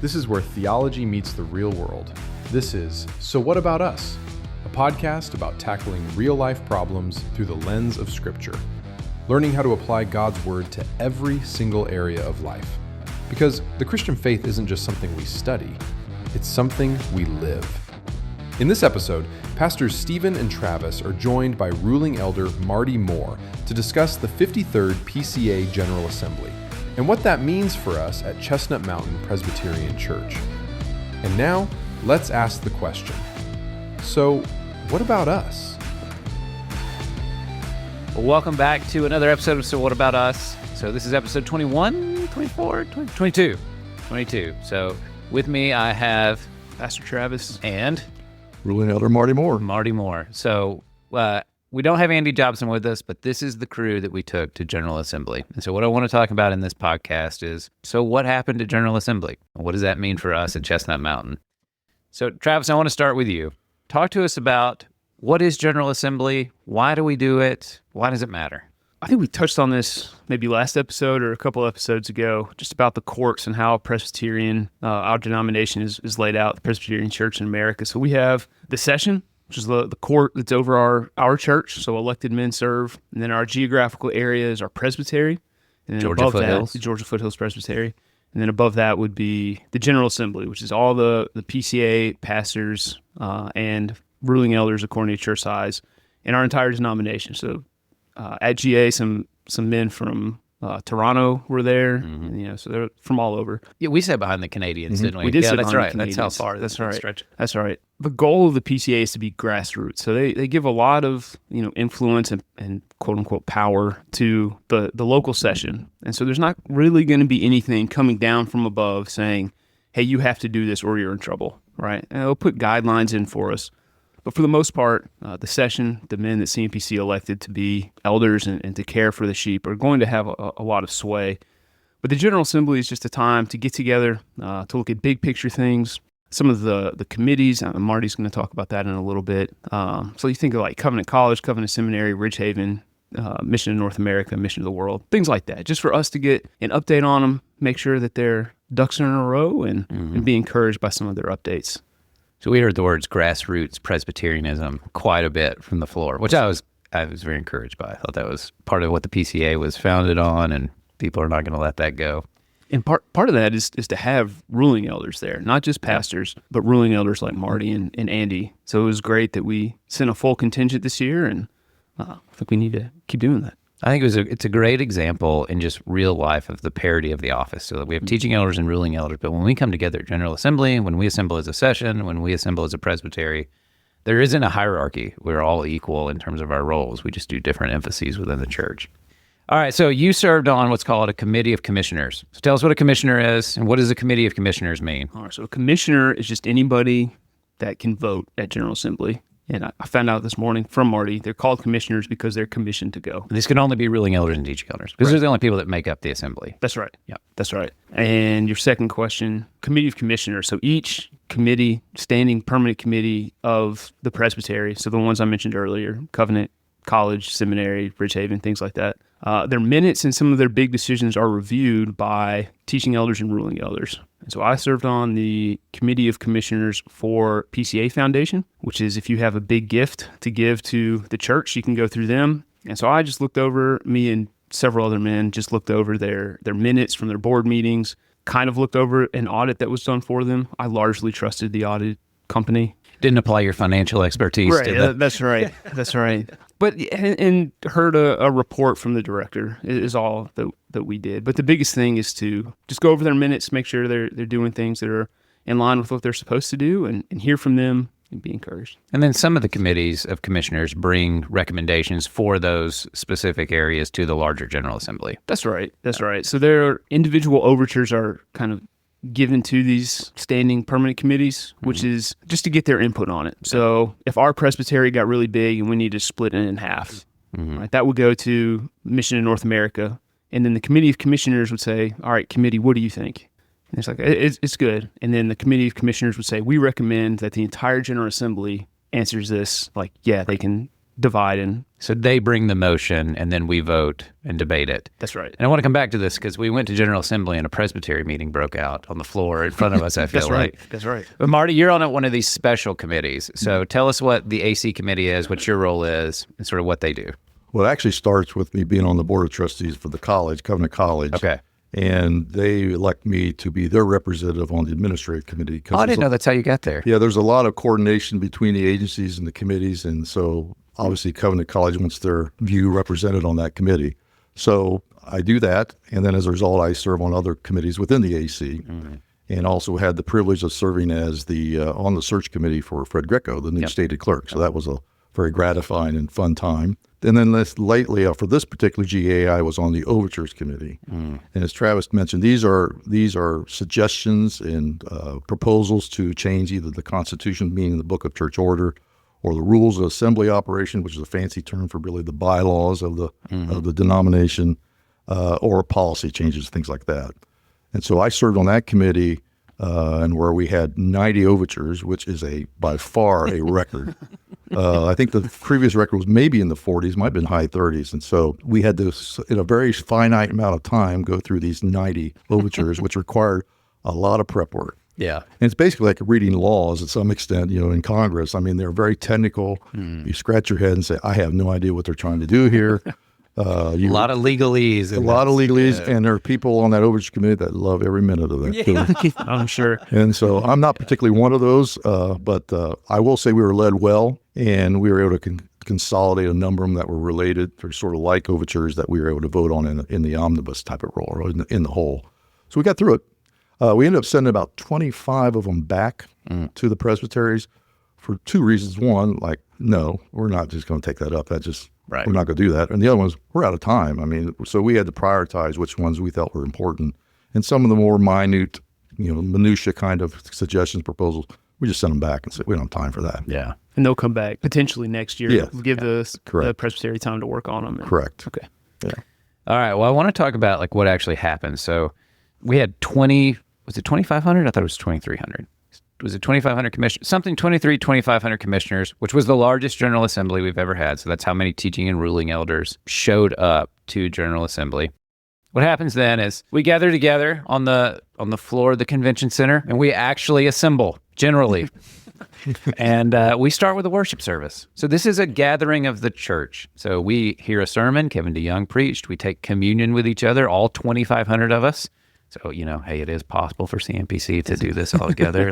This is where theology meets the real world. This is So What About Us? A podcast about tackling real-life problems through the lens of Scripture, learning how to apply God's Word to every single area of life. Because the Christian faith isn't just something we study, it's something we live. In this episode, Pastors Stephen and Travis are joined by Ruling Elder Marty Moore to discuss the 53rd PCA General Assembly and what that means for us at Chestnut Mountain Presbyterian Church. And now, let's ask the question. So, what about us? Well, welcome back to another episode of So What About Us? So this is episode 21, 24, 22. So with me I have Pastor Travis and Ruling Elder Marty Moore. Marty Moore. So we don't have Andy Jobson with us, but this is the crew that we took to General Assembly. And so what I want to talk about in this podcast is, so what happened at General Assembly? What does that mean for us at Chestnut Mountain? So Travis, I want to start with you. Talk to us about what is General Assembly? Why do we do it? Why does it matter? I think we touched on this maybe last episode or a couple episodes ago, just about the courts and how Presbyterian, our denomination is laid out, the Presbyterian Church in America. So we have the session, which is the court that's over our church, so elected men serve. And then our geographical area is our presbytery. And then Georgia above Foothills. that, the Georgia Foothills Presbytery. And then above that would be the General Assembly, which is all the PCA pastors and ruling elders according to church size in our entire denomination. So at GA, some men from Toronto were there, and, so they're from all over. Yeah, we sat behind the Canadians, didn't we? We did yeah, sit that's behind right. the That's how Canadians. far. That's right. Stretch. That's right. The goal of the PCA is to be grassroots. So they give a lot of influence and quote unquote power to the local session. And so there's not really going to be anything coming down from above saying, hey, you have to do this or you're in trouble, right? And they'll put guidelines in for us. But for the most part, the session, the men that CMPC elected to be elders and to care for the sheep are going to have a lot of sway. But the General Assembly is just a time to get together, to look at big picture things. Some of the committees, Marty's going to talk about that in a little bit. So you think of like Covenant College, Covenant Seminary, Ridgehaven, Mission to North America, Mission to the World, things like that. Just for us to get an update on them, make sure that their ducks are in a row and be encouraged by some of their updates. So we heard the words grassroots Presbyterianism quite a bit from the floor, which I was very encouraged by. I thought that was part of what the PCA was founded on, and people are not going to let that go. And part of that is to have ruling elders there, not just pastors, but ruling elders like Marty and Andy. So it was great that we sent a full contingent this year, and I think we need to keep doing that. I think it's a great example in just real life of the parity of the office. So that we have teaching elders and ruling elders, but when we come together at General Assembly, when we assemble as a session, when we assemble as a presbytery, there isn't a hierarchy. We're all equal in terms of our roles. We just do different emphases within the church. All right, so you served on what's called a committee of commissioners. So tell us what a commissioner is, and what does a committee of commissioners mean? All right, so a commissioner is just anybody that can vote at General Assembly. And I found out this morning from Marty, they're called commissioners because they're commissioned to go. This can only be ruling elders and teaching elders, because they're the only people that make up the assembly. That's right. Yeah, that's right. And your second question, committee of commissioners. So each committee, standing permanent committee of the presbytery, so the ones I mentioned earlier, Covenant, College, Seminary, Ridgehaven, things like that, their minutes and some of their big decisions are reviewed by teaching elders and ruling elders. And so I served on the committee of commissioners for PCA Foundation, which is if you have a big gift to give to the church, you can go through them. And so I just looked over, me and several other men just looked over their minutes from their board meetings, kind of looked over an audit that was done for them. I largely trusted the audit company. Didn't apply your financial expertise right, to that. That's right. That's right. But and heard a report from the director is all that we did. But the biggest thing is to just go over their minutes, make sure they're doing things that are in line with what they're supposed to do, and hear from them and be encouraged. And then some of the committees of commissioners bring recommendations for those specific areas to the larger General Assembly. That's right. That's right. So their individual overtures are kind of given to these standing permanent committees, which is just to get their input on it. So if our presbytery got really big and we need to split it in half, right, that would go to Mission in North America. And then the committee of commissioners would say, all right, committee, what do you think? And it's like, it's good. And then the committee of commissioners would say, we recommend that the entire General Assembly answers this. Like, yeah, they can divide and. So they bring the motion, and then we vote and debate it. That's right. And I want to come back to this because we went to General Assembly and a presbytery meeting broke out on the floor in front of us, I feel That's like. right. That's right. But Marty, you're on one of these special committees. So tell us what the AC committee is, what your role is, and sort of what they do. Well, it actually starts with me being on the board of trustees for the college, Covenant College. Okay. And they elect me to be their representative on the administrative committee. Oh, I didn't know that's how you got there. Yeah, there's a lot of coordination between the agencies and the committees. And so obviously Covenant College wants their view represented on that committee. So I do that. And then as a result, I serve on other committees within the AC. Mm-hmm. And also had the privilege of serving as on the search committee for Fred Greco, the new stated clerk. So that was a very gratifying and fun time. And then lately, for this particular GA, I was on the Overtures committee. And as Travis mentioned, these are suggestions and proposals to change either the Constitution, meaning the Book of Church Order, or the Rules of Assembly Operation, which is a fancy term for really the bylaws of the denomination, or policy changes, things like that. And so I served on that committee, and where we had 90 overtures, which is by far a record. I think the previous record was maybe in the 40s, might have been high 30s. And so we had to, in a very finite amount of time, go through these 90 overtures, which required a lot of prep work. Yeah. And it's basically like reading laws to some extent, in Congress. I mean, they're very technical. You scratch your head and say, I have no idea what they're trying to do here. A lot of legalese. And there are people on that Overture committee that love every minute of that. Yeah. I'm sure. And so I'm not particularly one of those, but I will say we were led well, and we were able to consolidate a number of them that were related, or sort of like overtures that we were able to vote on in the omnibus type of role, or in the whole. So we got through it. We ended up sending about 25 of them back to the presbyteries for two reasons. One, no, we're not just going to take that up. We're not going to do that. And the other one was, we're out of time. I mean, so we had to prioritize which ones we felt were important. And some of the more minute, minutia kind of suggestions, proposals, we just sent them back and said, we don't have time for that. Yeah. And they'll come back potentially next year. Yeah. Give the presbytery time to work on them. Correct. Okay. Yeah. All right. Well, I want to talk about what actually happened. So we had 2,500? I thought it was 2,300. Was it 2,500 commissioners? 2,500 commissioners, which was the largest General Assembly we've ever had. So that's how many teaching and ruling elders showed up to General Assembly. What happens then is we gather together on the floor of the convention center, and we actually assemble, generally. And we start with a worship service. So this is a gathering of the church. So we hear a sermon, Kevin DeYoung preached. We take communion with each other, all 2,500 of us. So, hey, it is possible for CMPC to do this all together.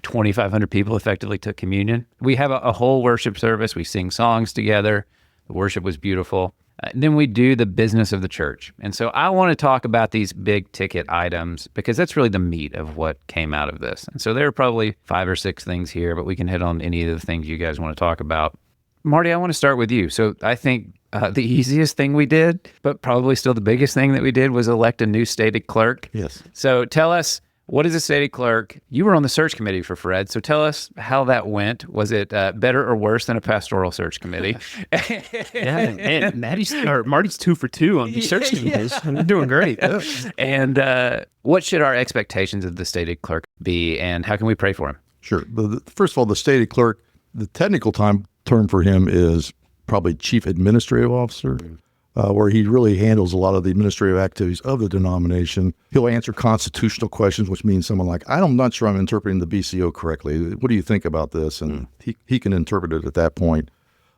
2,500 people effectively took communion. We have a whole worship service. We sing songs together. The worship was beautiful. And then we do the business of the church. And so I want to talk about these big ticket items because that's really the meat of what came out of this. And so there are probably 5 or 6 things here, but we can hit on any of the things you guys want to talk about. Marty, I want to start with you. So I think the easiest thing we did, but probably still the biggest thing that we did, was elect a new stated clerk. Yes. So tell us, what is a stated clerk? You were on the search committee for Fred, so tell us how that went. Was it better or worse than a pastoral search committee? Yeah, and Marty's 2 for 2 on these search committees. They're doing great. And what should our expectations of the stated clerk be, and how can we pray for him? Sure. First of all, the stated clerk, the technical term for him is probably chief administrative officer, where he really handles a lot of the administrative activities of the denomination. He'll answer constitutional questions, which means someone like, I'm not sure I'm interpreting the BCO correctly. What do you think about this? And he can interpret it at that point.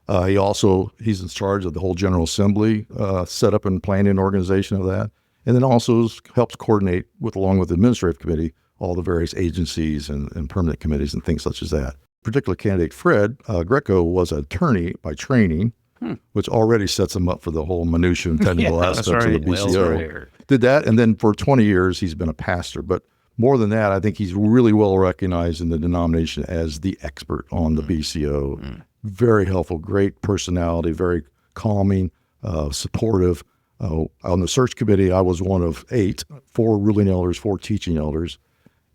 He's in charge of the whole General Assembly setup and planning and organization of that. And then also helps coordinate along with the administrative committee, all the various agencies and permanent committees and things such as that. Particular candidate, Fred Greco, was an attorney by training, which already sets him up for the whole minutiae and technical aspects of the BCO. Did that, and then for 20 years, he's been a pastor. But more than that, I think he's really well recognized in the denomination as the expert on the BCO. Very helpful, great personality, very calming, supportive. On the search committee, I was one of 8, 4 ruling elders, 4 teaching elders.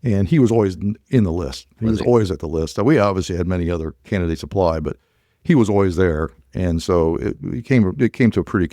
And he was always in the list. He was always at the list. We obviously had many other candidates apply, but he was always there. And so it came to a pretty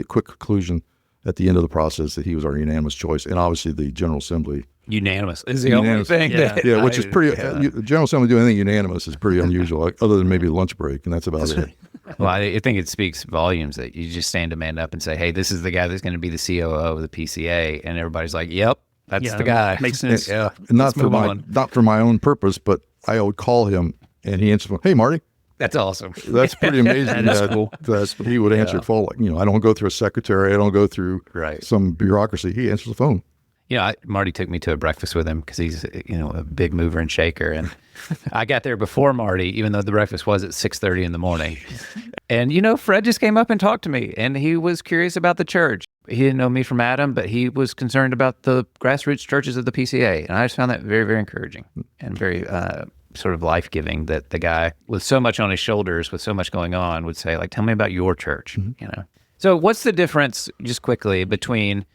quick conclusion at the end of the process that he was our unanimous choice. And obviously the General Assembly. Unanimous is the only thing. Yeah, which is pretty, General Assembly doing anything unanimous is pretty unusual, other than maybe lunch break, and that's about it. Well, I think it speaks volumes that you just stand a man up and say, hey, this is the guy that's going to be the COO of the PCA. And everybody's like, yep, that's the guy. Makes sense. Yeah. And not for my own purpose, but I would call him and he answered, hey, Marty. That's awesome. That's pretty amazing that he would answer the phone. I don't go through a secretary. I don't go through some bureaucracy. He answers the phone. Marty took me to a breakfast with him because he's, a big mover and shaker. And I got there before Marty, even though the breakfast was at 6:30 in the morning. And, Fred just came up and talked to me, and he was curious about the church. He didn't know me from Adam, but he was concerned about the grassroots churches of the PCA. And I just found that very, very encouraging and very sort of life-giving that the guy with so much on his shoulders, with so much going on, would say, tell me about your church, So what's the difference, just quickly, between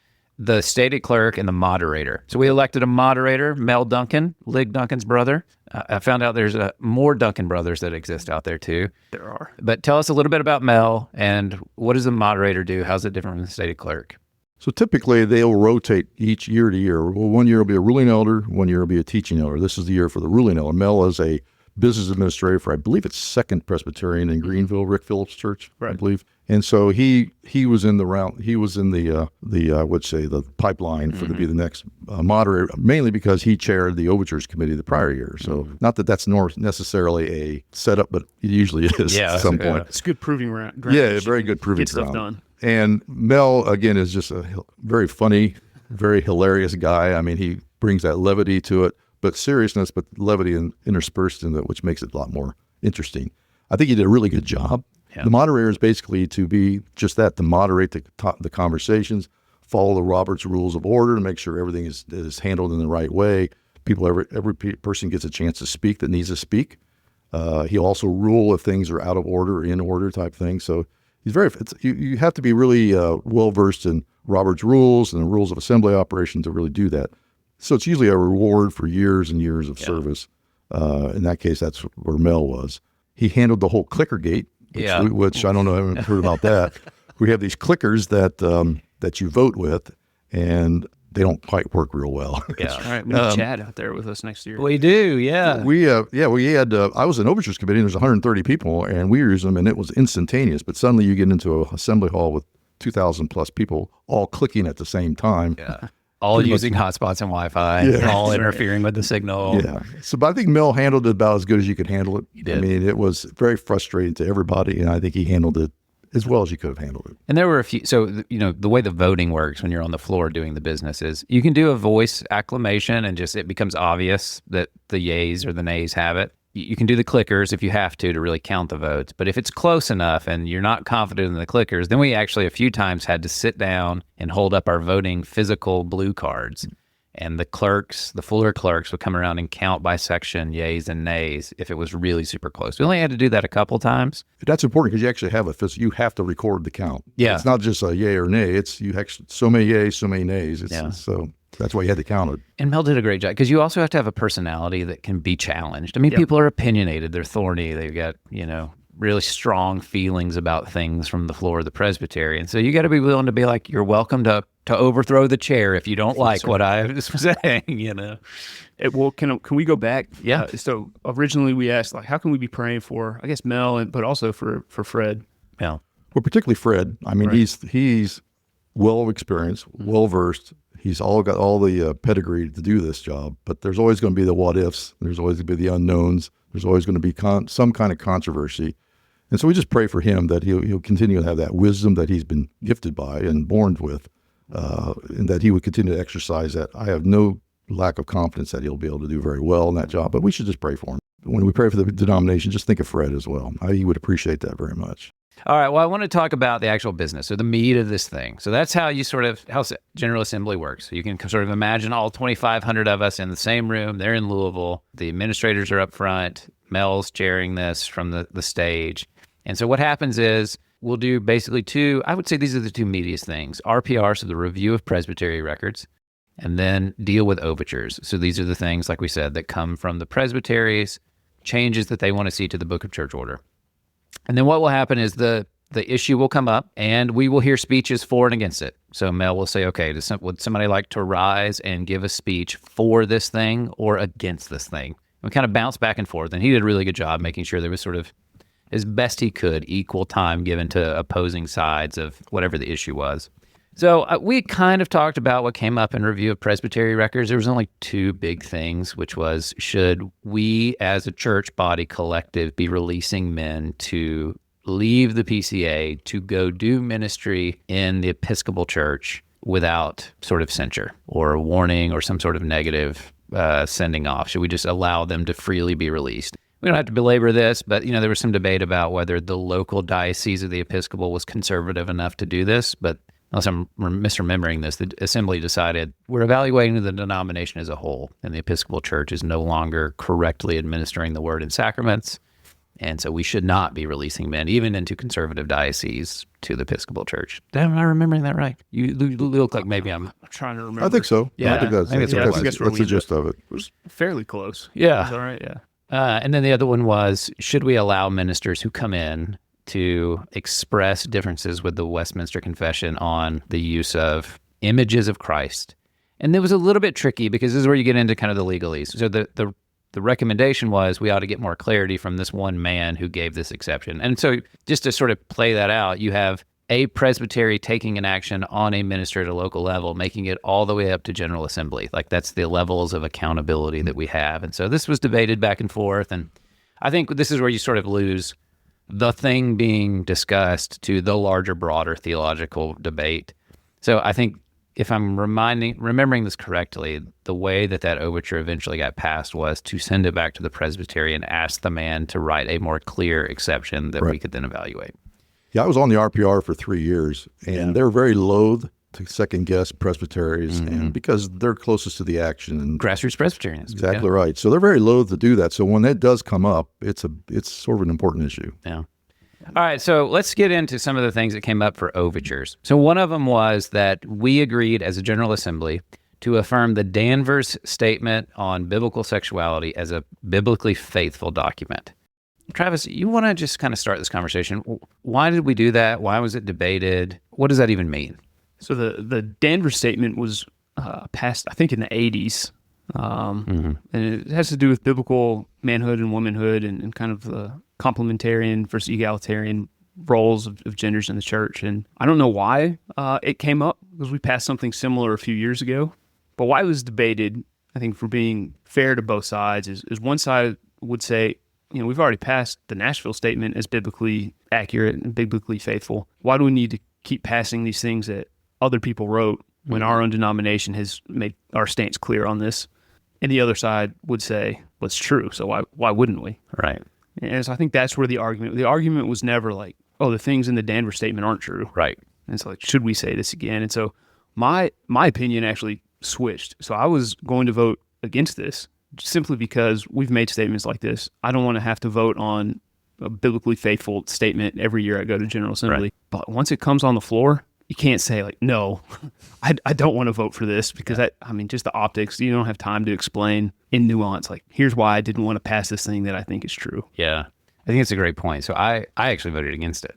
the stated clerk and the moderator? So we elected a moderator, Mel Duncan, Lig Duncan's brother. I found out there's more Duncan brothers that exist out there too. There are. But tell us a little bit about Mel, and what does the moderator do? How's it different from the stated clerk? So typically they'll rotate each year to year. Well, 1 year will be a ruling elder, 1 year will be a teaching elder. This is the year for the ruling elder. Mel is a business administrator for, I believe it's 2nd Presbyterian in Greenville, Rick Phillips Church, I believe. And so he was in the round. He was in the pipeline for to be the next moderator, mainly because he chaired the Overtures committee the prior year. So not that that's necessarily a setup, but it usually is at some point. It's good proving ground. Yeah, very good proving ground. Get stuff done. And Mel, again, is just a very funny, very hilarious guy. I mean, he brings that levity to it, but seriousness, but levity interspersed in it, which makes it a lot more interesting. I think he did a really good job. Yeah. The moderator is basically to be just that, to moderate the conversations, follow the Robert's Rules of Order, to make sure everything is handled in the right way. Every person gets a chance to speak that needs to speak. He'll also rule if things are out of order or in order type thing. So he's you have to be really well-versed in Robert's Rules and the rules of assembly operation to really do that. So it's usually a reward for years and years of service. In that case, that's where Mel was. He handled the whole clicker gate, which I don't know, I haven't heard about that. We have these clickers that you vote with, and they don't quite work real well. Yeah. All right. We need Chad out there with us next year. We do, yeah. We had, I was in Overtures committee, and there's 130 people, and we used them, and it was instantaneous. But suddenly you get into an assembly hall with 2,000 plus people all clicking at the same time. Yeah. All using hotspots and Wi-Fi, all interfering with the signal. Yeah. But I think Mel handled it about as good as you could handle it. He did. I mean, it was very frustrating to everybody, and I think he handled it as well as you could have handled it. And there were a few, so, the way the voting works when you're on the floor doing the business is you can do a voice acclamation and just, it becomes obvious that the yays or the nays have it. You can do the clickers if you have to really count the votes. But if it's close enough and you're not confident in the clickers, then we actually a few times had to sit down and hold up our voting physical blue cards. And the clerks, the fuller clerks, would come around and count by section, yays and nays, if it was really super close. We only had to do that a couple times. That's important because you actually have you have to record the count. Yeah. It's not just a yay or nay. It's you actually, so many yays, so many nays. So that's why you had to count it. And Mel did a great job because you also have to have a personality that can be challenged. I mean, people are opinionated. They're thorny. They've got, really strong feelings about things from the floor of the presbytery. And so you got to be willing to be like, you're welcome to overthrow the chair if you don't like what I was saying, Well, can we go back? Yeah. So originally we asked, how can we be praying for, I guess, Mel, but also for Fred? Mel. Well, particularly Fred. I mean, he's well experienced, well versed. He's got all the pedigree to do this job, but there's always going to be the what ifs. There's always going to be the unknowns. There's always going to be some kind of controversy. And so we just pray for him that he'll continue to have that wisdom that he's been gifted by and born with, and that he would continue to exercise that. I have no lack of confidence that he'll be able to do very well in that job, but we should just pray for him. When we pray for the denomination, just think of Fred as well. He would appreciate that very much. All right, well, I want to talk about the actual business, so the meat of this thing. So that's how how General Assembly works. So you can sort of imagine all 2,500 of us in the same room. They're in Louisville. The administrators are up front. Mel's chairing this from the stage. And so what happens is we'll do basically I would say these are the two meatiest things. RPR, so the review of presbytery records, and then deal with overtures. So these are the things, like we said, that come from the presbyteries, changes that they want to see to the Book of Church Order. And then what will happen is the the issue will come up, and we will hear speeches for and against it. So Mel will say, okay, would somebody like to rise and give a speech for this thing or against this thing? We kind of bounce back and forth, and he did a really good job making sure there was sort of, as best he could, equal time given to opposing sides of whatever the issue was. So we kind of talked about what came up in review of presbytery records. There was only two big things, which was, should we as a church body collective be releasing men to leave the PCA to go do ministry in the Episcopal Church without sort of censure or a warning or some sort of negative sending off? Should we just allow them to freely be released? We don't have to belabor this, but there was some debate about whether the local diocese of the Episcopal was conservative enough to do this, but unless I'm misremembering this, the assembly decided we're evaluating the denomination as a whole, and the Episcopal Church is no longer correctly administering the word and sacraments, and so we should not be releasing men, even into conservative dioceses, to the Episcopal Church. Am I remembering that right? You look like maybe I'm trying to remember. I think so. Yeah, I think that's the gist of it. It was fairly close. Yeah. Is that right? Yeah. And then the other one was, should we allow ministers who come in to express differences with the Westminster Confession on the use of images of Christ? And it was a little bit tricky because this is where you get into kind of the legalese. So the recommendation was we ought to get more clarity from this one man who gave this exception. And so just to sort of play that out, you have a presbytery taking an action on a minister at a local level, making it all the way up to General Assembly. Like, that's the levels of accountability that we have. And so this was debated back and forth. And I think this is where you sort of lose the thing being discussed to the larger, broader theological debate. So I think if I'm remembering this correctly, the way that overture eventually got passed was to send it back to the presbytery and ask the man to write a more clear exception that we could then evaluate. Yeah, I was on the RPR for 3 years, and they're very loath to second-guess presbyteries, and because they're closest to the action. And grassroots Presbyterianism. Exactly right. So they're very loath to do that. So when that does come up, it's sort of an important issue. Yeah. All right, so let's get into some of the things that came up for overtures. So one of them was that we agreed as a General Assembly to affirm the Danvers Statement on biblical sexuality as a biblically faithful document. Travis, you want to just kind of start this conversation. Why did we do that? Why was it debated? What does that even mean? So the Danvers Statement was passed, I think, in the 80s. And it has to do with biblical manhood and womanhood and kind of the complementarian versus egalitarian roles of genders in the church. And I don't know why it came up, because we passed something similar a few years ago. But why it was debated, I think, for being fair to both sides, is one side would say, we've already passed the Nashville Statement as biblically accurate and biblically faithful. Why do we need to keep passing these things that other people wrote when our own denomination has made our stance clear on this? And the other side would say, well, it's true, so why wouldn't we? Right. And so I think that's where the argument was never like, oh, the things in the Danvers Statement aren't true. Right. And it's like, should we say this again? And so my opinion actually switched. So I was going to vote against this simply because we've made statements like this. I don't want to have to vote on a biblically faithful statement every year I go to General Assembly. Right. But once it comes on the floor, you can't say like, no, I don't want to vote for this, because just the optics, you don't have time to explain in nuance, like, here's why I didn't want to pass this thing that I think is true. Yeah, I think it's a great point. So I actually voted against it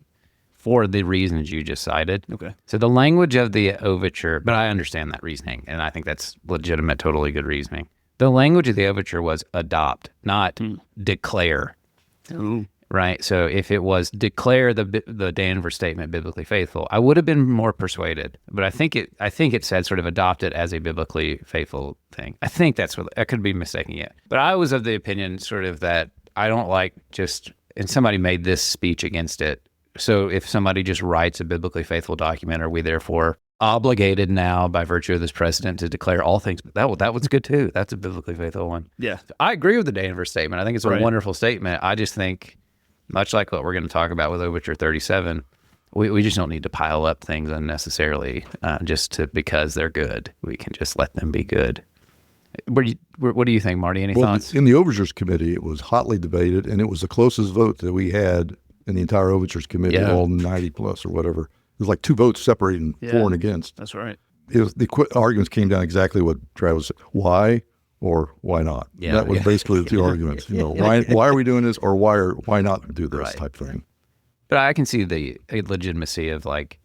for the reasons you just cited. Okay. So the language of the overture, but I understand that reasoning, and I think that's legitimate, totally good reasoning. The language of the overture was adopt, not declare. Ooh. Right. So if it was declare the Danvers Statement biblically faithful, I would have been more persuaded. But I think it said sort of adopt it as a biblically faithful thing. I think that's what I could be mistaking it. But I was of the opinion sort of that I don't like and somebody made this speech against it. So if somebody just writes a biblically faithful document, are we therefore obligated now by virtue of this precedent to declare all things? That was good too. That's a biblically faithful one. Yeah. I agree with the Danvers Statement. I think it's a wonderful statement. I just think, much like what we're going to talk about with Overture 37, we just don't need to pile up things unnecessarily because they're good. We can just let them be good. What do you think, Marty? Any thoughts? In the Overtures Committee, it was hotly debated, and it was the closest vote that we had in the entire Overtures Committee, all 90 plus or whatever. It was like 2 votes separating for and against. That's right. The arguments came down exactly what Travis said. Why or why not? Yeah, that was basically the 2 arguments. Why are we doing this, or why not do this type thing? But I can see the legitimacy of like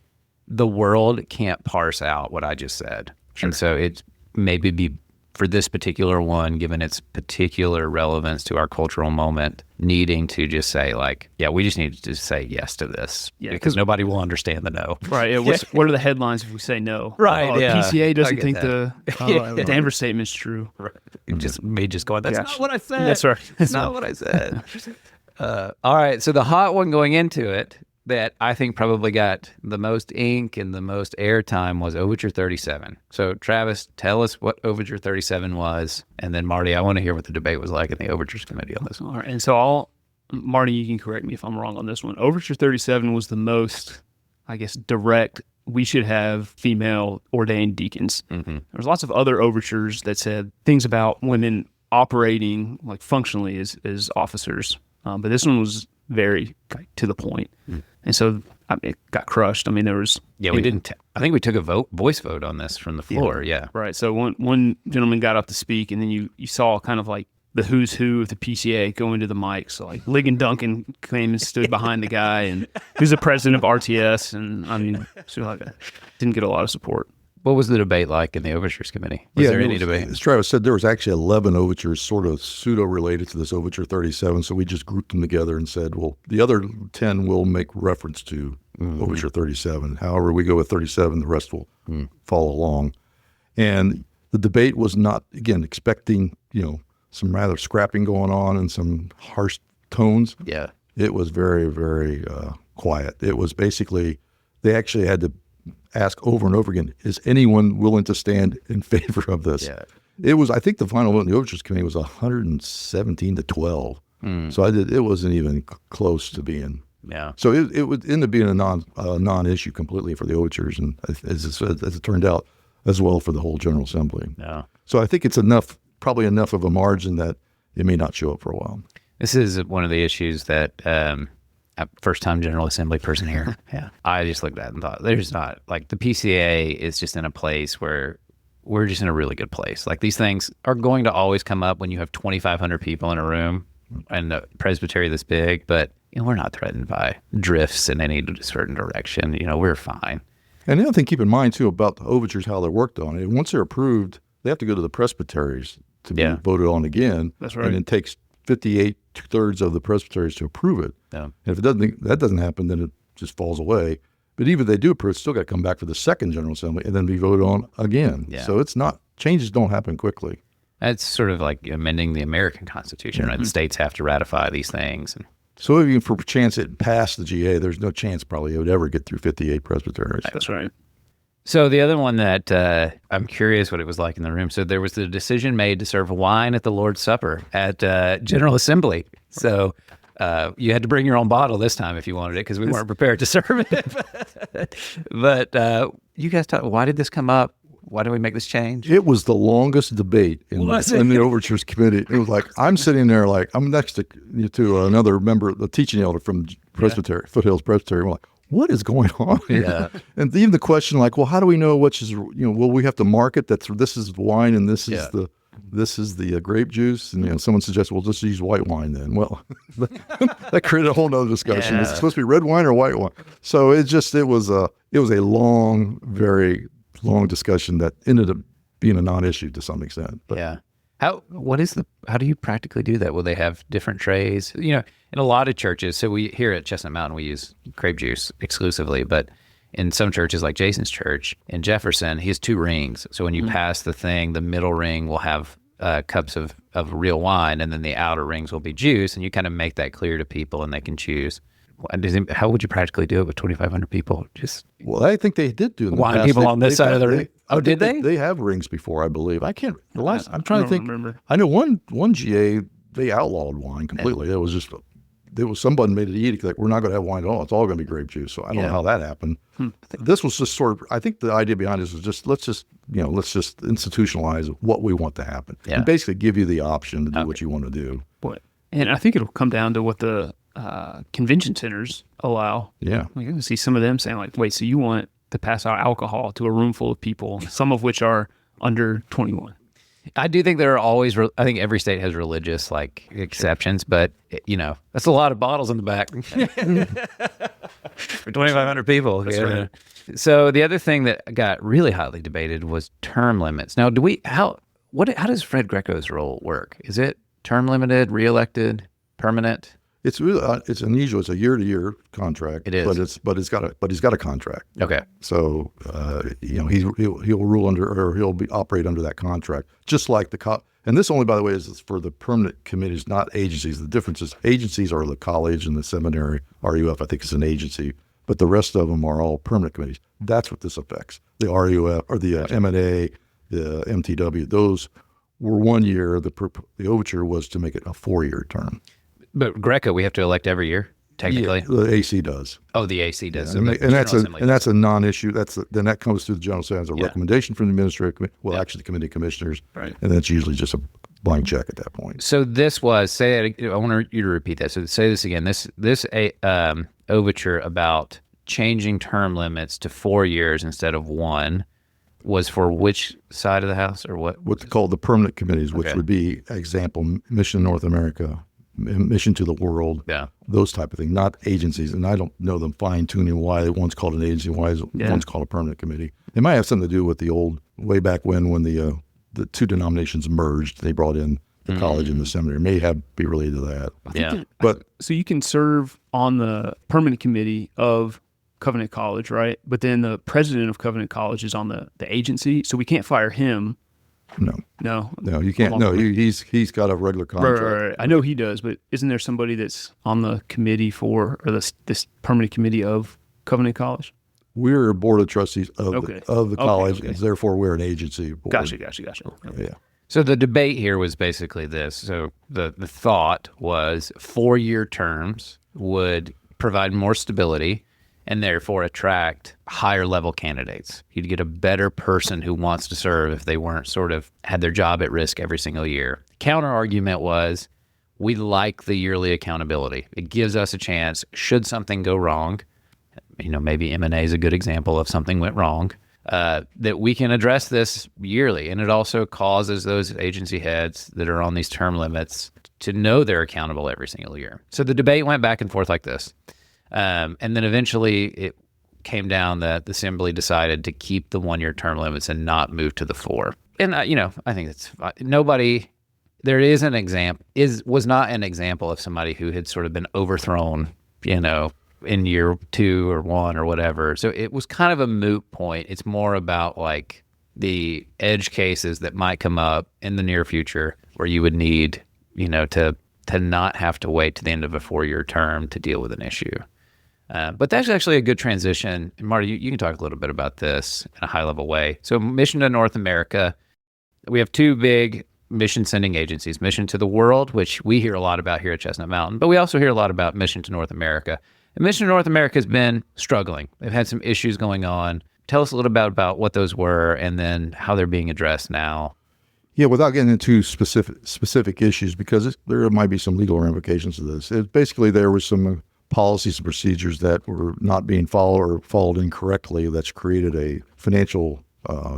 the world can't parse out what I just said. Sure. And so it maybe be for this particular one, given its particular relevance to our cultural moment, needing to just say like, yeah, we just need to just say yes to this because nobody will understand the no. Right. Yeah, what are the headlines if we say no? Right. PCA doesn't think the Danvers Statement is true. Right. Me just going, that's not what I said. That's right. That's not what I said. All right. So the hot one going into it that I think probably got the most ink and the most airtime was Overture 37. So Travis, tell us what Overture 37 was, and then Marty, I want to hear what the debate was like in the Overtures Committee on this one. All right, and so Marty, you can correct me if I'm wrong on this one. Overture 37 was the most, I guess, direct. We should have female ordained deacons. Mm-hmm. There was lots of other overtures that said things about women operating like functionally as officers, but this one was very to the point. And so it got crushed. I mean, there was... Yeah, we didn't... I think we took a voice vote on this from the floor, yeah. Right. So one gentleman got up to speak, and then you saw kind of like the who's who of the PCA go into the mic. So like Mel Duncan came and stood behind the guy, and who's the president of RTS, and I mean, so like, didn't get a lot of support. What was the debate like in the Overtures Committee? Was there any debate? As Travis said, there was actually 11 overtures sort of pseudo-related to this Overture 37, so we just grouped them together and said, well, the other 10 will make reference to Overture 37. However, we go with 37, the rest will follow along. And the debate was not, again, expecting, some rather scrapping going on and some harsh tones. Yeah. It was very, very quiet. It was basically, they actually had to ask over and over again, is anyone willing to stand in favor of this? Yeah. It was, I think the final vote in the Overtures Committee was 117 to 12. So it wasn't even close to being. Yeah. So it would end up being a non-issue completely for the overtures, and as it turned out, as well for the whole General Assembly. Yeah. So I think it's probably enough of a margin that it may not show up for a while. This is one of the issues that first-time General Assembly person here. Yeah. I just looked at it and thought, there's not, like, the PCA is just in a place where we're just in a really good place. Like, these things are going to always come up when you have 2,500 people in a room and a presbytery this big, but, we're not threatened by drifts in any certain direction. We're fine. And the other thing to keep in mind, too, about the overtures, how they're worked on, once they're approved, they have to go to the presbyteries to be voted on again. That's right. And it takes 58 2/3 of the presbyteries to approve it. Yeah. And if that doesn't happen, then it just falls away. But even if they do approve, it's still got to come back for the second General Assembly and then be voted on again. Yeah. So changes don't happen quickly. It's sort of like amending the American Constitution, right? The states have to ratify these things. So even for a chance it passed the GA, there's no chance probably it would ever get through 58 presbyteries. That's right. So the other one that I'm curious what it was like in the room. So there was the decision made to serve wine at the Lord's Supper at General Assembly. So you had to bring your own bottle this time if you wanted it because we weren't prepared to serve it. But you guys talk, why did this come up? Why did we make this change? It was the longest debate in the Overtures Committee. It was like, I'm sitting there like, I'm next to another member, the teaching elder from Presbytery, Foothills Presbytery. We're like, what is going on? Yeah. And even the question like, well, how do we know which is, will we have to mark it that this is wine and this is the grape juice? And someone suggests, well, just use white wine then. Well, that created a whole nother discussion. Yeah. Is it supposed to be red wine or white wine? So it was a long, very long discussion that ended up being a non-issue to some extent. But, yeah. How do you practically do that? Will they have different trays? In a lot of churches, so we here at Chestnut Mountain, we use grape juice exclusively, but in some churches like Jason's church in Jefferson, he has 2 rings. So when you pass the thing, the middle ring will have cups of real wine, and then the outer rings will be juice, and you kind of make that clear to people and they can choose. How would you practically do it with 2,500 people? Well, I think they did do it. Wine people on this side of the ring. Oh, did they? They have rings before, I believe. I'm trying to think. Remember. I know one GA they outlawed wine completely. It was somebody made an edict like we're not going to have wine at all. It's all going to be grape juice. So I don't know how that happened. This was just sort of. I think the idea behind this was just let's just institutionalize what we want to happen and basically give you the option to do what you want to do. And I think it'll come down to what the convention centers allow. Yeah. I can see some of them saying like, wait, so you want to pass out alcohol to a room full of people, some of which are under 21. I do think there are always, I think every state has religious like exceptions, but that's a lot of bottles in the back for 2,500 people. That's right. So the other thing that got really hotly debated was term limits. Now, how does Fred Greco's role work? Is it term limited, reelected, permanent? It's really it's unusual. It's a year-to-year contract. It is, but he's got a contract. Okay. So he'll rule under, or he'll operate under that contract, just like and this only, by the way, is for the permanent committees, not agencies. The difference is agencies are the college and the seminary. RUF, I think, is an agency, but the rest of them are all permanent committees. That's what this affects. The RUF or the M&A, the MTW, those were 1 year. The overture was to make it a 4-year term. But Greco, we have to elect every year, technically. Yeah, the AC does. Oh, the AC does. Yeah, So that's a non-issue. Then that comes through the General Assembly as a recommendation from the administrative committee. Well, actually, the committee of commissioners, right? And that's usually just a blank check at that point. So this was I want you to repeat that. So say this again. This overture about changing term limits to 4 years instead of 1 was for which side of the house, or what? What's called the permanent committees, which would be, example, Mission North America, Mission to the World, those type of things, not agencies. And I don't know them fine-tuning why one's called an agency, why one's called a permanent committee. It might have something to do with the old, way back when the two denominations merged, they brought in the college and the seminary. It may be related to that. Yeah. So you can serve on the permanent committee of Covenant College, right? But then the president of Covenant College is on the agency, so we can't fire him. No, you can't. No, he's got a regular contract. Right. I know he does, but isn't there somebody that's on the committee this permanent committee of Covenant College? We're a board of trustees of the college, okay. and therefore we're an agency board. Gotcha. Yeah. So the debate here was basically this. So the thought was 4-year terms would provide more stability and therefore attract higher level candidates. You'd get a better person who wants to serve if they weren't sort of had their job at risk every single year. Counter argument was, we like the yearly accountability. It gives us a chance, should something go wrong, maybe M&A is a good example of something went wrong, that we can address this yearly. And it also causes those agency heads that are on these term limits to know they're accountable every single year. So the debate went back and forth like this. And then eventually it came down that the assembly decided to keep the 1-year term limits and not move to the 4. And, I think it's nobody, there is an example, was not an example of somebody who had sort of been overthrown, in year 2 or 1 or whatever. So it was kind of a moot point. It's more about like the edge cases that might come up in the near future where you would need, to not have to wait to the end of a 4-year term to deal with an issue. But that's actually a good transition. And Marty, you can talk a little bit about this in a high-level way. So Mission to North America, we have 2 big mission-sending agencies, Mission to the World, which we hear a lot about here at Chestnut Mountain, but we also hear a lot about Mission to North America. And Mission to North America has been struggling. They've had some issues going on. Tell us a little bit about what those were and then how they're being addressed now. Yeah, without getting into specific issues, because there might be some legal ramifications to this. Basically, there was some policies and procedures that were not being followed or followed incorrectly that's created a financial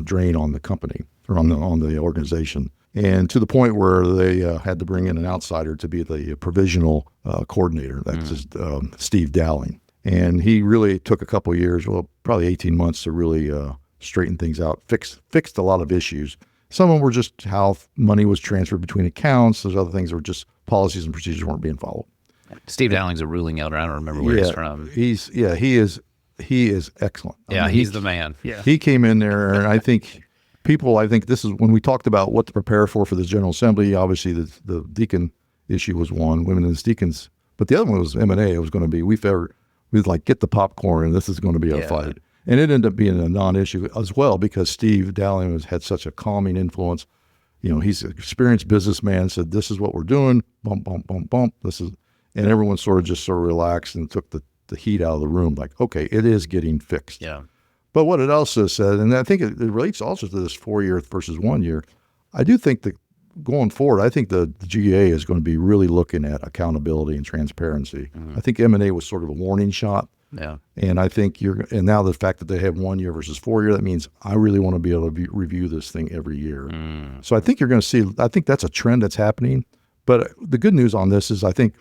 drain on the company or on the organization. And to the point where they had to bring in an outsider to be the provisional coordinator. That's just Steve Dowling. And he really took a couple of years, probably 18 months to really straighten things out, fixed a lot of issues. Some of them were just how money was transferred between accounts. Those other things were just policies and procedures weren't being followed. Steve Dowling's a ruling elder. I don't remember where he's from. He is excellent. He's the man. Yeah. He came in there, and I think this is when we talked about what to prepare for the General Assembly. Obviously, the deacon issue was one, women as deacons, but the other one was M&A. It was going to be we'd like get the popcorn, and this is going to be a fight. And it ended up being a non-issue as well because Steve Dowling had such a calming influence. He's an experienced businessman. Said, "This is what we're doing." Bump, bump, bump, bump. And everyone sort of relaxed and took the heat out of the room. Like, okay, it is getting fixed. Yeah. But what it also said, and I think it relates also to this 4-year versus 1 year. I do think that going forward, I think the GA is going to be really looking at accountability and transparency. I think M&A was sort of a warning shot. Yeah. And I think and now the fact that they have 1 year versus 4 year, that means I really want to be able to review this thing every year. So I think you're going to see, I think that's a trend that's happening. But the good news on this is I think,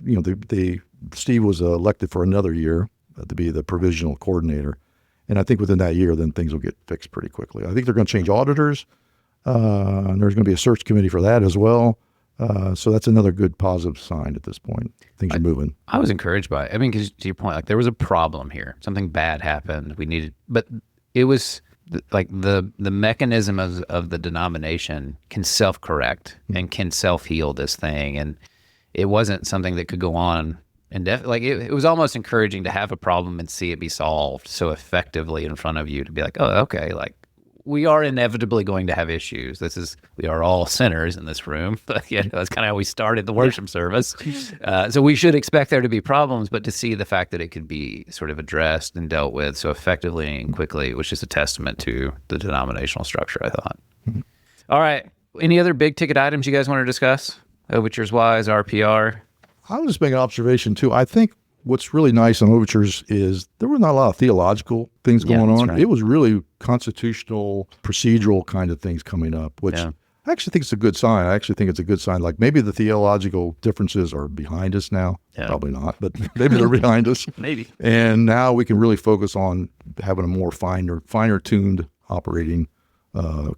Steve was elected for another year to be the provisional coordinator. And I think within that year, then things will get fixed pretty quickly. I think they're going to change auditors, and there's going to be a search committee for that as well. So that's another good positive sign at this point. Things are moving. I was encouraged by it. I mean, because to your point, like there was a problem here. Something bad happened. We needed, but it was like the mechanism of the denomination can self-correct and can self-heal this thing. And it wasn't something that could go on indefinitely. Like it was almost encouraging to have a problem and see it be solved so effectively in front of you to be like, oh, okay, like we are inevitably going to have issues. We are all sinners in this room. But that's kind of how we started the worship service. So we should expect there to be problems, but to see the fact that it could be sort of addressed and dealt with so effectively and quickly was just a testament to the denominational structure, I thought. All right. Any other big ticket items you guys want to discuss? Overtures wise, RPR? I was just making an observation too. I think what's really nice on overtures is there were not a lot of theological things going on. Right. It was really constitutional, procedural kind of things coming up, which I actually think it's a good sign. I actually think it's a good sign. Like maybe the theological differences are behind us now. Yeah. Probably not, but maybe they're behind us. Maybe. And now we can really focus on having a more finer tuned operating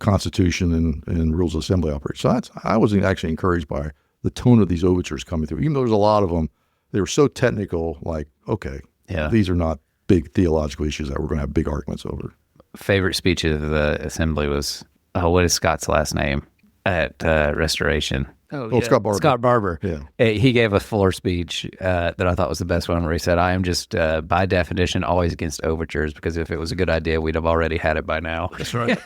constitution and rules of assembly operation. So I was actually encouraged by the tone of these overtures coming through. Even though there's a lot of them, they were so technical, like, okay, these are not big theological issues that we're going to have big arguments over. Favorite speech of the assembly was, what is Scott's last name at Restoration? Scott Barber. Scott Barber. Yeah. He gave a fuller speech that I thought was the best one, where he said, I am just, by definition, always against overtures, because if it was a good idea, we'd have already had it by now. That's right.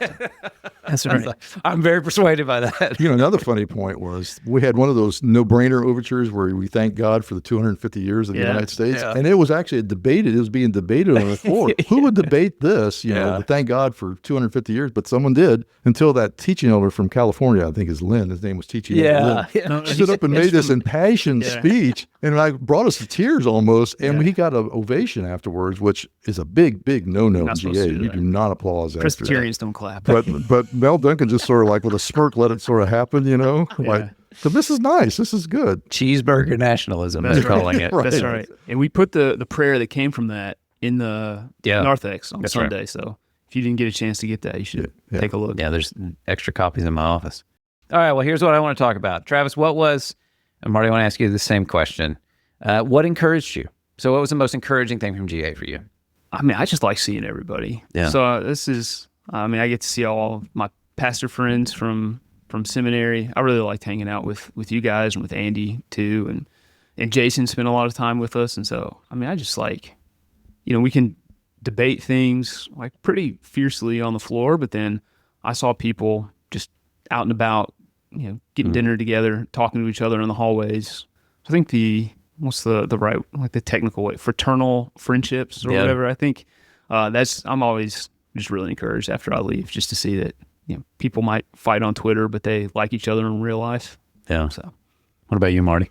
That's right. I'm very persuaded by that. Another funny point was we had one of those no-brainer overtures where we thank God for the 250 years of the United States. Yeah. And it was actually it was being debated on the floor. Who would debate this, to thank God for 250 years? But someone did, until that teaching elder from California, I think is Lynn. His name was teaching elder Lynn. Stood up and made this impassioned speech, and brought us to tears almost. And he got an ovation afterwards, which is a big, big no-no in GA. You do not applause. Presbyterians don't clap. But Mel Duncan just sort of like with a smirk let it sort of happen, like. So this is nice. This is good. Cheeseburger nationalism, they're calling it. That's right. And we put the prayer that came from that in the narthex on Sunday. Right. So if you didn't get a chance to get that, you should take a look. Yeah, there's extra copies in my office. All right, well, here's what I want to talk about. Travis, and Marty, I want to ask you the same question. What encouraged you? So what was the most encouraging thing from GA for you? I mean, I just like seeing everybody. Yeah. So this is, I get to see all of my pastor friends from seminary. I really liked hanging out with you guys and with Andy too. And Jason spent a lot of time with us. And so, I just like, we can debate things like pretty fiercely on the floor, but then I saw people just out and about, getting dinner together, talking to each other in the hallways. I think the right, like the technical way, fraternal friendships or whatever. I think I'm always just really encouraged after I leave, just to see that people might fight on Twitter, but they like each other in real life. Yeah. So, what about you, Marty?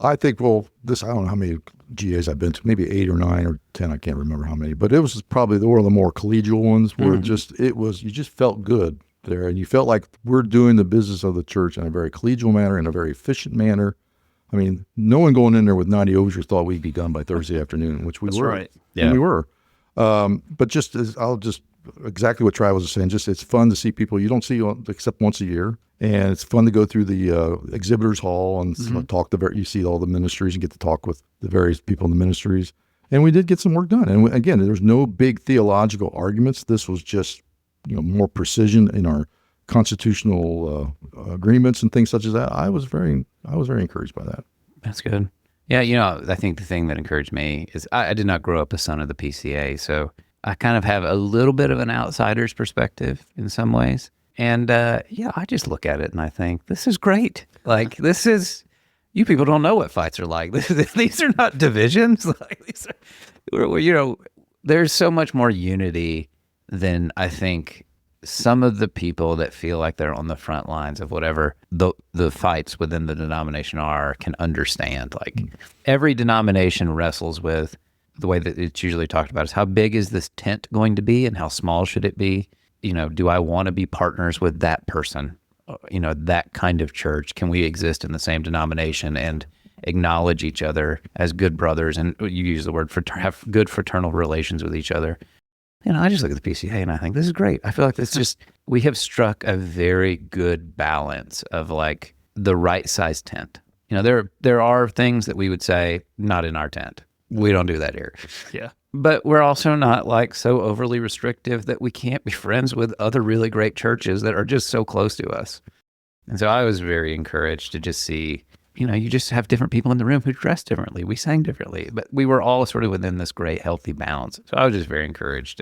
I think, I don't know how many GAs I've been to, maybe 8 or 9 or 10, I can't remember how many, but it was probably one of the more collegial ones where you just felt good there, and you felt like we're doing the business of the church in a very collegial manner, in a very efficient manner. I mean, no one going in there with 90 overtures thought we'd be done by Thursday afternoon, which we were. Right. Yeah. And we were. But exactly what Travis was saying, it's fun to see people you don't see except once a year. And it's fun to go through the exhibitors hall and you see all the ministries and get to talk with the various people in the ministries. And we did get some work done. And again, there's no big theological arguments. This was just, more precision in our constitutional agreements and things such as that. I was very encouraged by that. That's good. Yeah, I think the thing that encouraged me is I did not grow up a son of the PCA, so I kind of have a little bit of an outsider's perspective in some ways. And I just look at it and I think, this is great. Like, you people don't know what fights are like. These are not divisions. Like, these are, there's so much more unity than I think some of the people that feel like they're on the front lines of whatever the fights within the denomination can understand. Like, every denomination wrestles with the way that it's usually talked about is how big is this tent going to be and how small should it be? Do I want to be partners with that person? That kind of church. Can we exist in the same denomination and acknowledge each other as good brothers? And you use the word have good fraternal relations with each other. I just look at the PCA and I think this is great. I feel like we have struck a very good balance of like the right size tent. There are things that we would say, not in our tent. We don't do that here. Yeah. But we're also not like so overly restrictive that we can't be friends with other really great churches that are just so close to us. And so I was very encouraged to just see, you just have different people in the room who dress differently. We sang differently, but we were all sort of within this great healthy balance. So I was just very encouraged.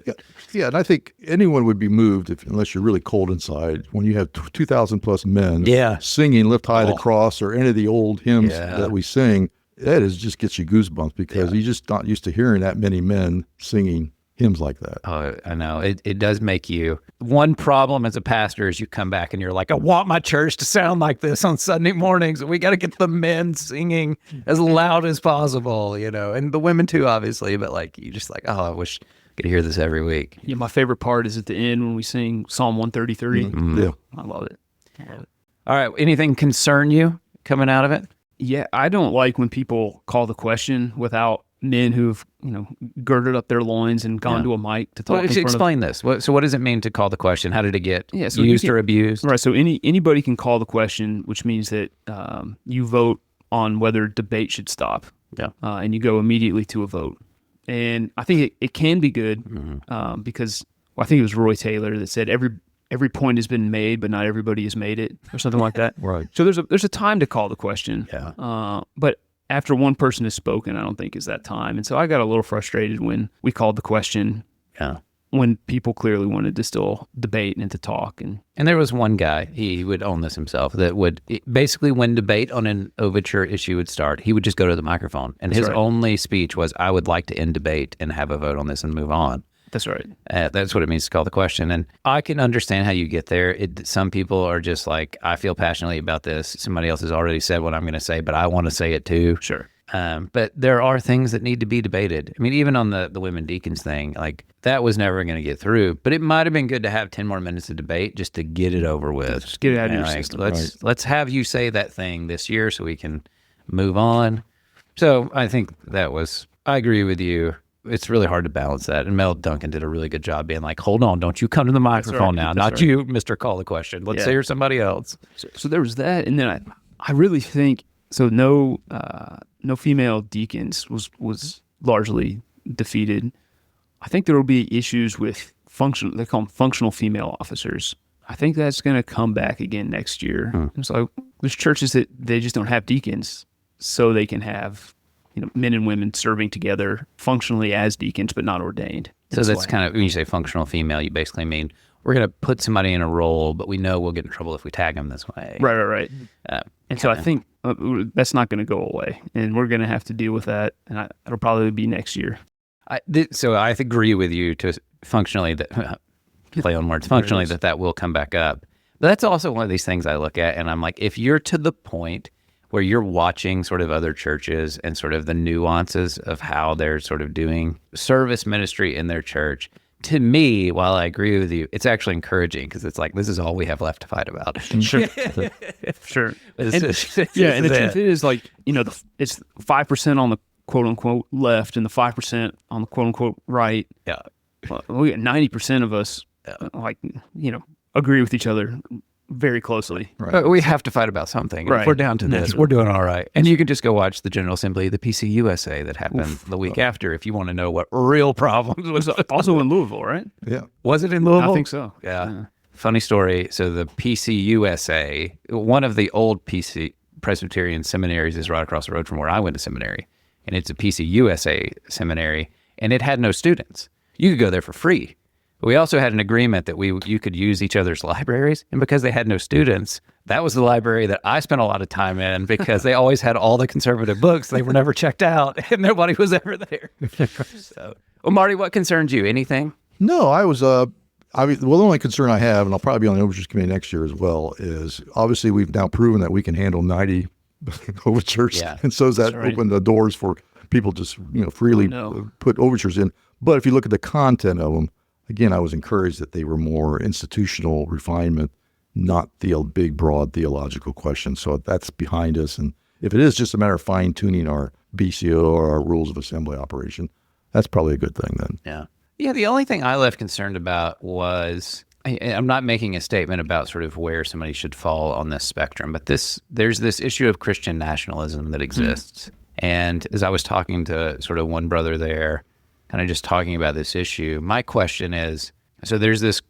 Yeah, and I think anyone would be moved unless you're really cold inside when you have 2,000 plus men singing "Lift High the Cross" or any of the old hymns that we sing. That just gets you goosebumps because you're just not used to hearing that many men singing hymns like that. Oh, I know. It does make you. One problem as a pastor is you come back and you're like, I want my church to sound like this on Sunday mornings. We got to get the men singing as loud as possible, and the women too, obviously. But like, you just like, I wish I could hear this every week. Yeah, my favorite part is at the end when we sing Psalm 133. Mm-hmm. Yeah. I love it. All right. Anything concern you coming out of it? Yeah, I don't like when people call the question without men who've, girded up their loins and gone to a mic to talk. Well, explain this. So what does it mean to call the question? How did it get used or abused? Right. So anybody can call the question, which means that you vote on whether debate should stop. Yeah. And you go immediately to a vote. And I think it can be good because I think it was Roy Taylor that said every point has been made, but not everybody has made it, or something like that. Right. So there's a time to call the question. Yeah. But after one person has spoken, I don't think is that time. And so I got a little frustrated when we called the question. Yeah. When people clearly wanted to still debate and to talk. And there was one guy, he would own this himself, that would basically when debate on an overture issue would start, he would just go to the microphone. And his only speech was, I would like to end debate and have a vote on this and move on. That's right. That's what it means to call the question. And I can understand how you get there. Some people are just like, I feel passionately about this. Somebody else has already said what I'm going to say, but I want to say it too. Sure. But there are things that need to be debated. I mean, even on the women deacons thing, like that was never going to get through. But it might have been good to have 10 more minutes of debate just to get it over with. Just get it out of your system. Let's have you say that thing this year so we can move on. So I think I agree with you. It's really hard to balance that. And Mel Duncan did a really good job being like, hold on, don't you come to the microphone now. Not you, Mr. Call the Question. Let's say you're somebody else. So there was that. And then I really think, so no female deacons was largely defeated. I think there will be issues with they call them functional female officers. I think that's going to come back again next year. And so there's churches that they just don't have deacons so they can have men and women serving together functionally as deacons, but not ordained. So that's kind of, when you say functional female, you basically mean we're going to put somebody in a role, but we know we'll get in trouble if we tag them this way. Right. And so I think that's not going to go away, and we're going to have to deal with that, and it'll probably be next year. So I agree with you to functionally, play on words, functionally that will come back up. But that's also one of these things I look at, and I'm like, if you're to the point where you're watching sort of other churches and sort of the nuances of how they're sort of doing service ministry in their church, to me, while I agree with you, it's actually encouraging because it's like, this is all we have left to fight about. Sure. Sure. And the truth is like, it's 5% on the quote unquote left and the 5% on the quote unquote right. Yeah. We got 90% of us agree with each other very closely. Right. But we have to fight about something. Right. If we're down to this, we're doing all right. And you can just go watch the General Assembly of the PCA USA that happened the week after if you want to know what real problems was. Also in Louisville, right? Yeah. Was it in Louisville? I think so. Yeah. Funny story. So the PCA USA, one of the old Presbyterian seminaries is right across the road from where I went to seminary. And it's a PCA USA seminary, and it had no students. You could go there for free. We also had an agreement that you could use each other's libraries, and because they had no students, that was the library that I spent a lot of time in because they always had all the conservative books. They were never checked out, and nobody was ever there. So, well, Marty, what concerns you? Anything? No, I was the only concern I have, and I'll probably be on the Overtures Committee next year as well, is obviously we've now proven that we can handle 90 overtures, and so has that opened the doors for people just freely put overtures in. But if you look at the content of them, again, I was encouraged that they were more institutional refinement, not the big, broad theological questions. So that's behind us. And if it is just a matter of fine-tuning our BCO or our rules of assembly operation, that's probably a good thing then. Yeah. Yeah, the only thing I left concerned about was, I'm not making a statement about sort of where somebody should fall on this spectrum, but there's this issue of Christian nationalism that exists. And as I was talking to sort of one brother there, kind of just talking about this issue, my question is, so there's this,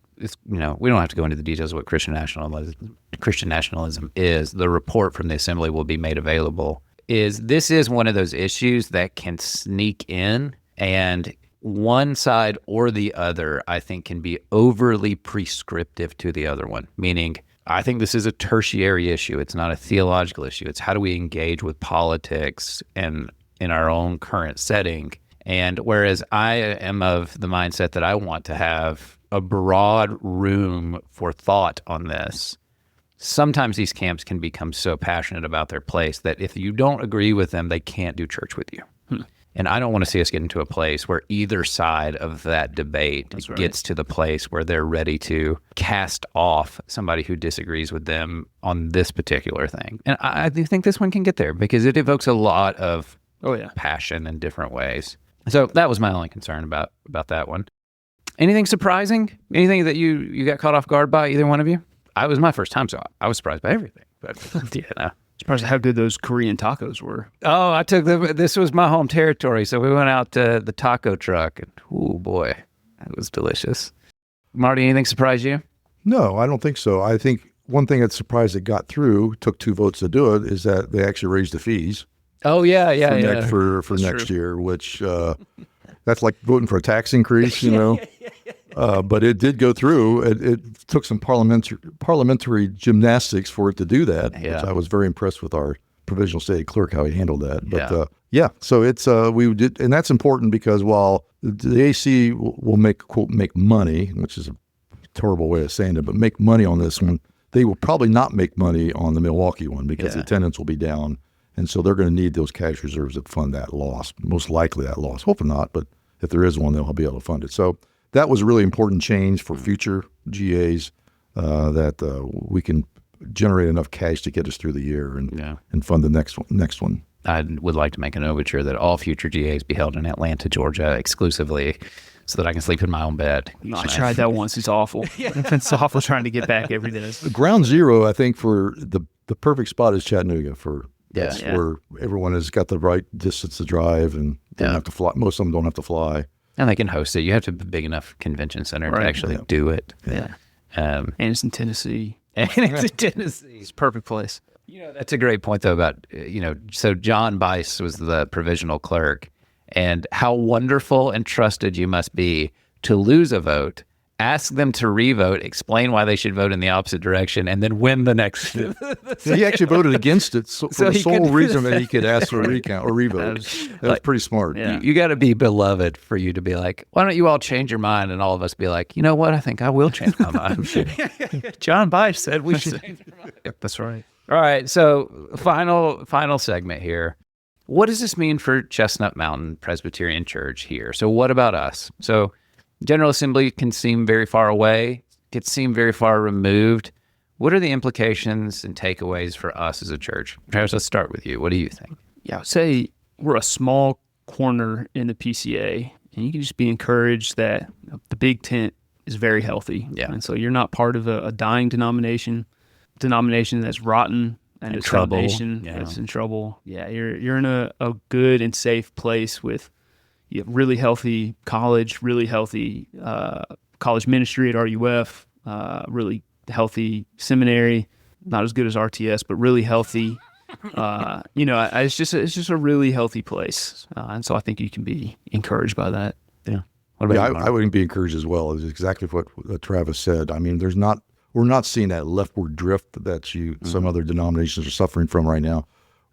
we don't have to go into the details of what Christian nationalism is. The report from the assembly will be made available. This is one of those issues that can sneak in, and one side or the other, I think, can be overly prescriptive to the other one, meaning I think this is a tertiary issue. It's not a theological issue. It's how do we engage with politics and in our own current setting. And whereas I am of the mindset that I want to have a broad room for thought on this, sometimes these camps can become so passionate about their place that if you don't agree with them, they can't do church with you. And I don't want to see us get into a place where either side of that debate gets to the place where they're ready to cast off somebody who disagrees with them on this particular thing. And I do think this one can get there because it evokes a lot of passion in different ways. So that was my only concern about that one. Anything surprising? Anything that you got caught off guard by, either one of you? It was my first time, so I was surprised by everything. But Surprised at how good those Korean tacos were. Oh, this was my home territory, so we went out to the taco truck, and oh boy, that was delicious. Marty, anything surprise you? No, I don't think so. I think one thing that surprised that got through, took 2 votes to do it, is that they actually raised the fees. Oh yeah. For next year, which that's like voting for a tax increase, But it did go through. It took some parliamentary gymnastics for it to do that, which I was very impressed with our provisional state clerk, how he handled that. But so it's we did, and that's important because while the AC will make money, which is a terrible way of saying it, but make money on this one, they will probably not make money on the Milwaukee one because the attendance will be down. And so they're going to need those cash reserves to fund that loss, most likely that loss. Hopefully not, but if there is one, they'll be able to fund it. So that was a really important change for future GAs that we can generate enough cash to get us through the year and fund the next one. I would like to make an overture that all future GAs be held in Atlanta, Georgia exclusively so that I can sleep in my own bed. No, I tried that once. It's awful. It's awful trying to get back every day. Ground zero, I think, for the perfect spot is Chattanooga where everyone has got the right distance to drive and don't have to fly. Most of them don't have to fly. And they can host it. You have to have a big enough convention center to actually do it. Yeah. And it's in Tennessee. It's a perfect place. That's a great point, though, about, so John Bice was the provisional clerk, and how wonderful and trusted you must be to lose a vote, ask them to re-vote, explain why they should vote in the opposite direction, and then win the next. He actually voted against it for the sole reason that he could ask for a recount or re-vote. That was pretty smart. Yeah. You got to be beloved for you to be like, why don't you all change your mind? And all of us be like, you know what? I think I will change my mind. John Bice said we should change our mind. Yep, that's right. All right. So final segment here. What does this mean for Chestnut Mountain Presbyterian Church here? So what about us? So General Assembly can seem very far away, can seem very far removed. What are the implications and takeaways for us as a church? Travis, let's start with you. What do you think? Yeah, I would say we're a small corner in the PCA, and you can just be encouraged that the big tent is very healthy. Yeah. And so you're not part of a dying denomination that's rotten and its foundation that's in trouble. Yeah, you're in a good and safe place with really healthy college, really healthy college ministry at RUF, really healthy seminary, not as good as RTS, but really healthy. It's just a really healthy place, and so I think you can be encouraged by that. Yeah. What about you, I wouldn't be encouraged as well. It's exactly what Travis said. I mean, we're not seeing that leftward drift that some other denominations are suffering from right now.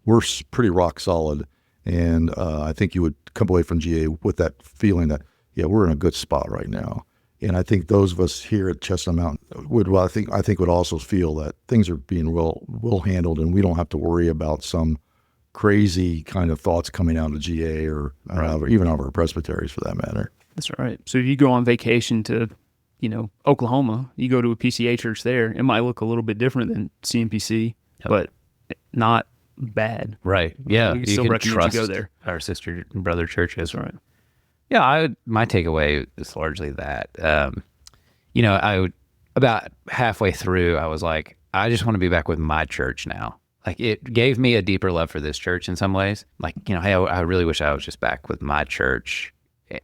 We're pretty rock solid. And I think you would come away from GA with that feeling that, we're in a good spot right now. And I think those of us here at Chestnut Mountain would also feel that things are being well handled, and we don't have to worry about some crazy kind of thoughts coming out of GA or even out of our presbyteries for that matter. That's right. So if you go on vacation to, Oklahoma, you go to a PCA church there, it might look a little bit different than CMPC, but not bad. Right. Yeah. You still can recommend trust you go there. our sister and brother churches. Right. Yeah. My takeaway is largely that, about halfway through, I was like, I just want to be back with my church now. Like, it gave me a deeper love for this church in some ways. Like, hey, I really wish I was just back with my church.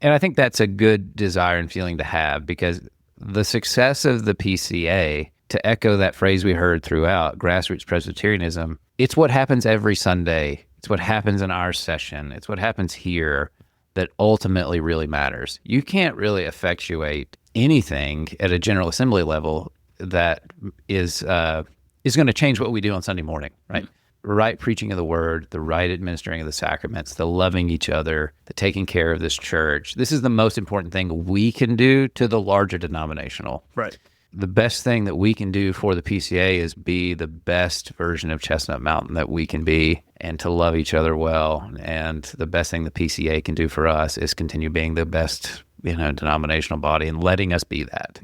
And I think that's a good desire and feeling to have, because the success of the PCA, to echo that phrase we heard throughout, grassroots Presbyterianism, it's what happens every Sunday. It's what happens in our session. It's what happens here that ultimately really matters. You can't really effectuate anything at a General Assembly level that is going to change what we do on Sunday morning, right? Right preaching of the word, the right administering of the sacraments, the loving each other, the taking care of this church. This is the most important thing we can do to the larger denominational. Right. The best thing that we can do for the PCA is be the best version of Chestnut Mountain that we can be, and to love each other well. And the best thing the PCA can do for us is continue being the best, denominational body and letting us be that.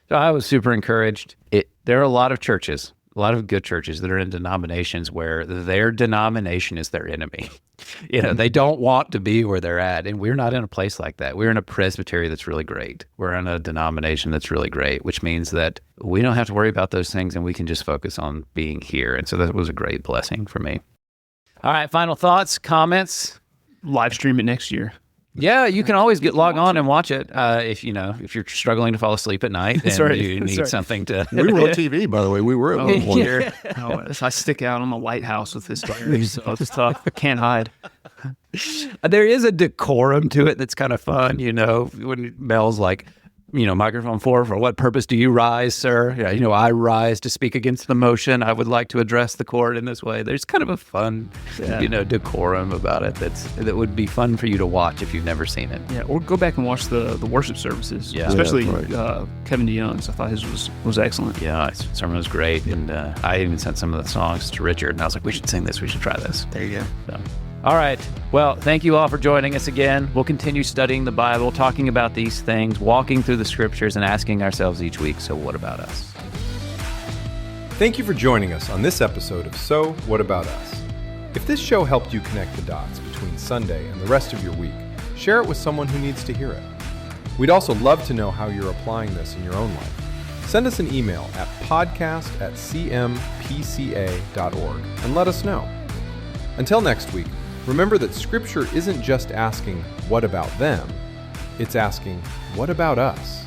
So I was super encouraged. There are a lot of churches, a lot of good churches that are in denominations where their denomination is their enemy. They don't want to be where they're at. And we're not in a place like that. We're in a presbytery that's really great. We're in a denomination that's really great, which means that we don't have to worry about those things and we can just focus on being here. And so that was a great blessing for me. All right, final thoughts, comments? Live stream it next year. Yeah, you can always log on and watch it if you're struggling to fall asleep at night and you need something to. We were on TV, by the way. We were at one point. Yeah. I stick out on the lighthouse with this fire, so it's tough. I can't hide. There is a decorum to it that's kind of fun, when Mel's like, microphone 4, for what purpose do you rise, sir? Yeah, I rise to speak against the motion. I would like to address the court in this way. There's kind of a fun, decorum about it that would be fun for you to watch if you've never seen it. Yeah, or go back and watch the worship services, especially Kevin DeYoung's. I thought his was excellent. Yeah, his sermon was great, and I even sent some of the songs to Richard, and I was like, we should sing this, we should try this. There you go. So. All right. Well, thank you all for joining us again. We'll continue studying the Bible, talking about these things, walking through the scriptures, and asking ourselves each week, so what about us? Thank you for joining us on this episode of So What About Us? If this show helped you connect the dots between Sunday and the rest of your week, share it with someone who needs to hear it. We'd also love to know how you're applying this in your own life. Send us an email at podcast@cmpca.org and let us know. Until next week, remember that Scripture isn't just asking, what about them? It's asking, what about us?